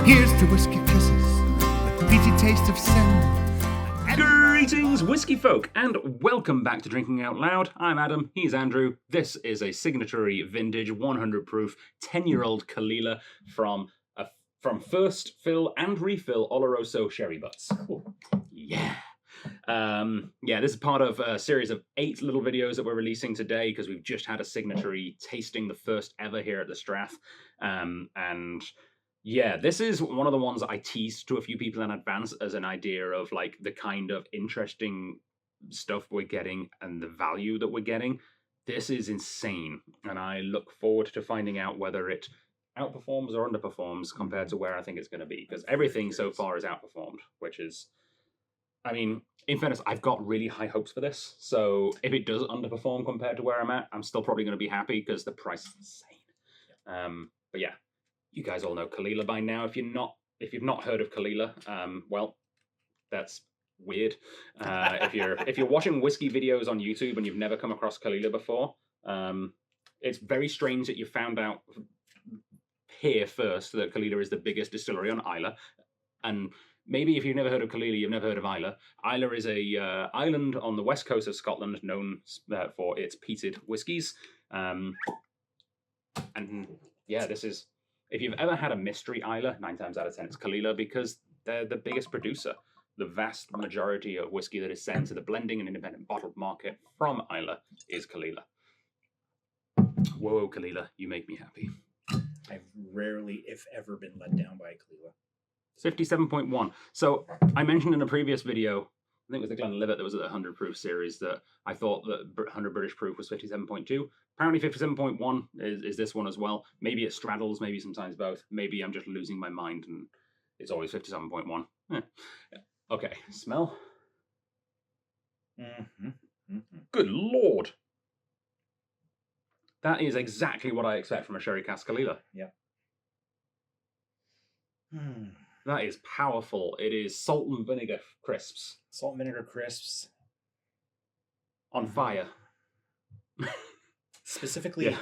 Here's to whiskey kisses, a peaty taste of sin. Greetings, Whisky Folk, and welcome back to Drinking Out Loud. I'm Adam, he's Andrew. This is a Signatory vintage 100 proof 10-year-old Caol Ila from first fill and refill Oloroso sherry butts. Cool. Yeah. This is part of a series of 8 little videos that we're releasing today because we've just had a Signatory tasting, the first ever here at the Strath. This is one of the ones that I teased to a few people in advance as an idea of like the kind of interesting stuff we're getting and the value that we're getting. This is insane, and I look forward to finding out whether it outperforms or underperforms compared to where I think it's going to be, because everything so far is outperformed, which is, I mean, in fairness, I've got really high hopes for this. So if it does underperform compared to where I'm at, I'm still probably going to be happy because the price is insane. But yeah, you guys all know Caol Ila by now. If you've not heard of Caol Ila, well, that's weird. If you're watching whiskey videos on YouTube and you've never come across Caol Ila before, it's very strange that you found out here first that Caol Ila is the biggest distillery on Islay. And maybe if you've never heard of Caol Ila, you've never heard of Islay. Islay is a island on the west coast of Scotland known for its peated whiskies. And yeah, this is, if you've ever had a mystery Islay, 9 times out of 10 it's Caol Ila, because they're the biggest producer. The vast majority of whiskey that is sent to the blending and independent bottled market from Islay is Caol Ila. Whoa, Caol Ila, you make me happy. I've rarely, if ever, been let down by Caol Ila. 57.1. So I mentioned in a previous video, I think it was the Glenlivet that was at the 100 proof series, that I thought that 100 British proof was 57.2. Apparently 57.1 is this one as well. Maybe it straddles, maybe sometimes both. Maybe I'm just losing my mind and it's always 57.1. Okay, smell. Mm-hmm. Mm-hmm. Good Lord. That is exactly what I expect from a sherry cask Caol Ila. Yeah. That is powerful. It is salt and vinegar crisps. Salt and vinegar crisps. On fire. Specifically, yeah.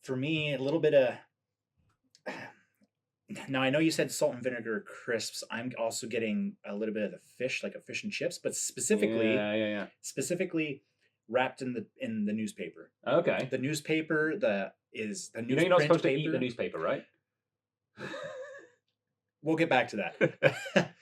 For me, a little bit of... Now, I know you said salt and vinegar crisps. I'm also getting a little bit of the fish, like a fish and chips, but specifically... Yeah. Specifically wrapped in the newspaper. Okay. The newspaper, You know you're not supposed to eat the newspaper, right? We'll get back to that.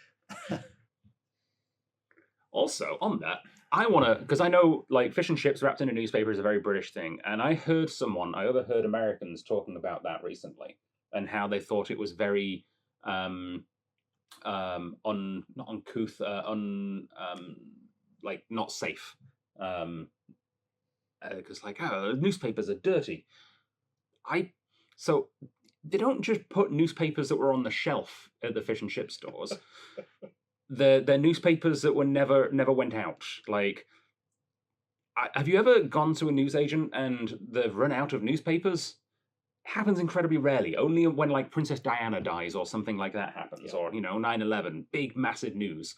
Also, on that, I want to, because I know like fish and chips wrapped in a newspaper is a very British thing, and I overheard Americans talking about that recently, and how they thought it was very not uncouth, like not safe, because newspapers are dirty. So they don't just put newspapers that were on the shelf at the fish and chip stores. They're newspapers that were never went out. Like, have you ever gone to a newsagent and they've run out of newspapers? It happens incredibly rarely. Only when like Princess Diana dies or something like that happens, or 9/11, big massive news.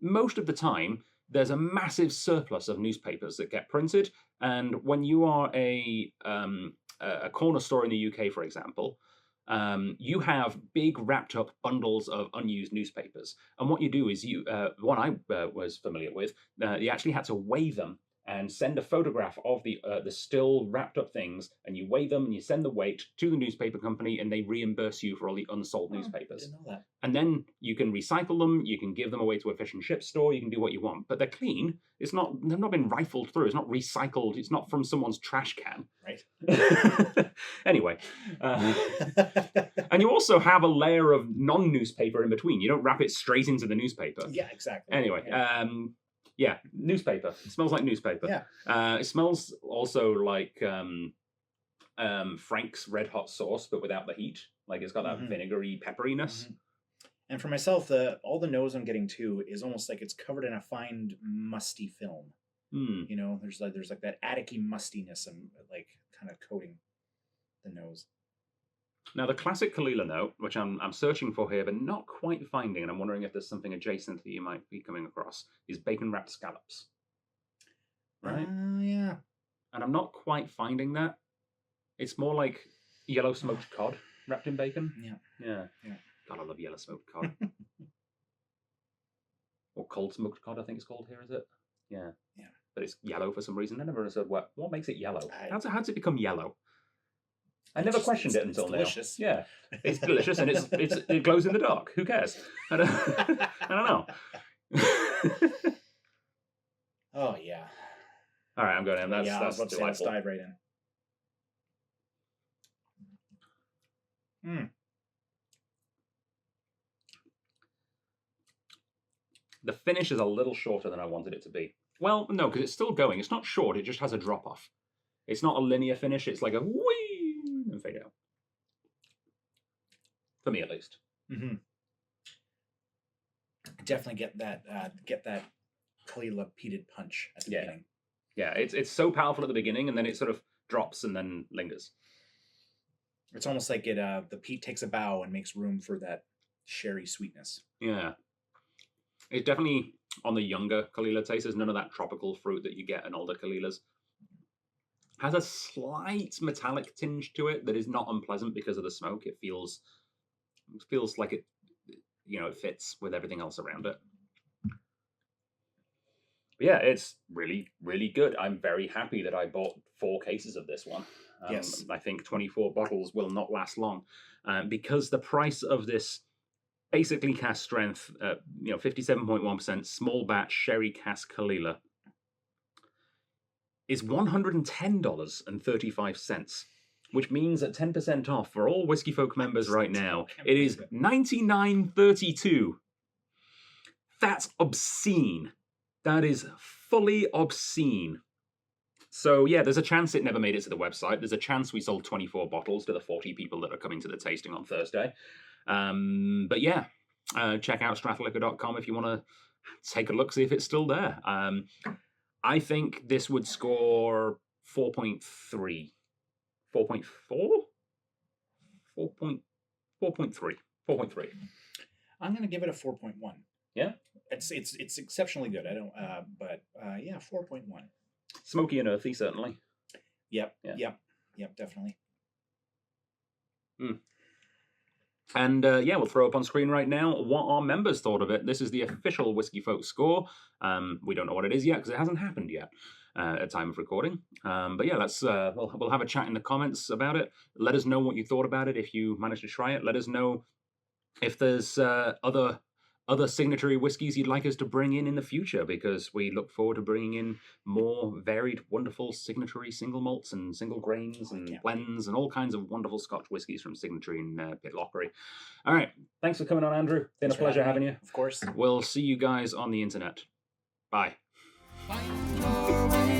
Most of the time, there's a massive surplus of newspapers that get printed, and when you are a corner store in the UK, for example, you have big wrapped up bundles of unused newspapers. And what you do is one I was familiar with, you actually had to weigh them and send a photograph of the still wrapped up things, and you weigh them and you send the weight to the newspaper company, and they reimburse you for all the unsold newspapers. I didn't know that. And then you can recycle them, you can give them away to a fish and chip store, you can do what you want. But they're clean. They've not been rifled through. It's not recycled. It's not from someone's trash can. Right. Anyway. And you also have a layer of non-newspaper in between. You don't wrap it straight into the newspaper. Yeah, exactly. Anyway, newspaper. It smells like newspaper. Yeah. It smells also like Frank's Red Hot sauce, but without the heat. Like it's got that vinegary pepperiness. Mm-hmm. And for myself, all the nose I'm getting too is almost like it's covered in a fine musty film. You know, there's like that attic-y mustiness and like kind of coating the nose. Now, the classic Caol Ila note, which I'm searching for here, but not quite finding, and I'm wondering if there's something adjacent that you might be coming across, is bacon-wrapped scallops. Right? Yeah. And I'm not quite finding that. It's more like yellow smoked cod wrapped in bacon. Yeah. Yeah. Yeah. God, I love yellow smoked cod. Or cold smoked cod, I think it's called here, is it? Yeah. Yeah. But it's yellow for some reason. I never understood what makes it yellow. How does it become yellow? I never questioned it until now. Delicious. Yeah, it's delicious and it glows in the dark. Who cares? I don't know. Oh yeah. All right, I'm going in. That's let's delightful. dive right in. The finish is a little shorter than I wanted it to be. Well, no, because it's still going. It's not short. It just has a drop off. It's not a linear finish. It's like a whee and fade out. For me, at least. Mm-hmm. Definitely get that Caol Ila peated punch at the beginning. Yeah, it's so powerful at the beginning, and then it sort of drops and then lingers. It's almost like the peat takes a bow and makes room for that sherry sweetness. Yeah. It's definitely on the younger Caol Ila taste. There's none of that tropical fruit that you get in older Caol Ilas. Has a slight metallic tinge to it that is not unpleasant because of the smoke. It feels like it fits with everything else around it. But yeah, it's really, really good. I'm very happy that I bought 4 cases of this one. Yes. I think 24 bottles will not last long because the price of this basically cask strength, 57.1% small batch sherry cask Caol Ila is $110.35, which means at 10% off for all Whisky Folk members right now, it is $99.32. That's obscene. That is fully obscene. So yeah, there's a chance it never made it to the website. There's a chance we sold 24 bottles to the 40 people that are coming to the tasting on Thursday. But yeah, check out strataliquor.com if you want to take a look, see if it's still there. I think this would score 4.3. 4.4? 4.3. 4.3. I'm going to give it a 4.1. Yeah? It's exceptionally good. I don't but 4.1. Smoky and earthy, certainly. Yep, definitely. And we'll throw up on screen right now what our members thought of it. This is the official Whisky Folk score. We don't know what it is yet because it hasn't happened yet at time of recording. But yeah, let's we'll have a chat in the comments about it. Let us know what you thought about it if you managed to try it. Let us know if there's other Signatory whiskies you'd like us to bring in the future, because we look forward to bringing in more varied, wonderful Signatory single malts and single grains and blends and all kinds of wonderful Scotch whiskies from Signatory and Pitlochry. All right. Thanks for coming on, Andrew. Been a pleasure having you. Of course. We'll see you guys on the internet. Bye. Find your way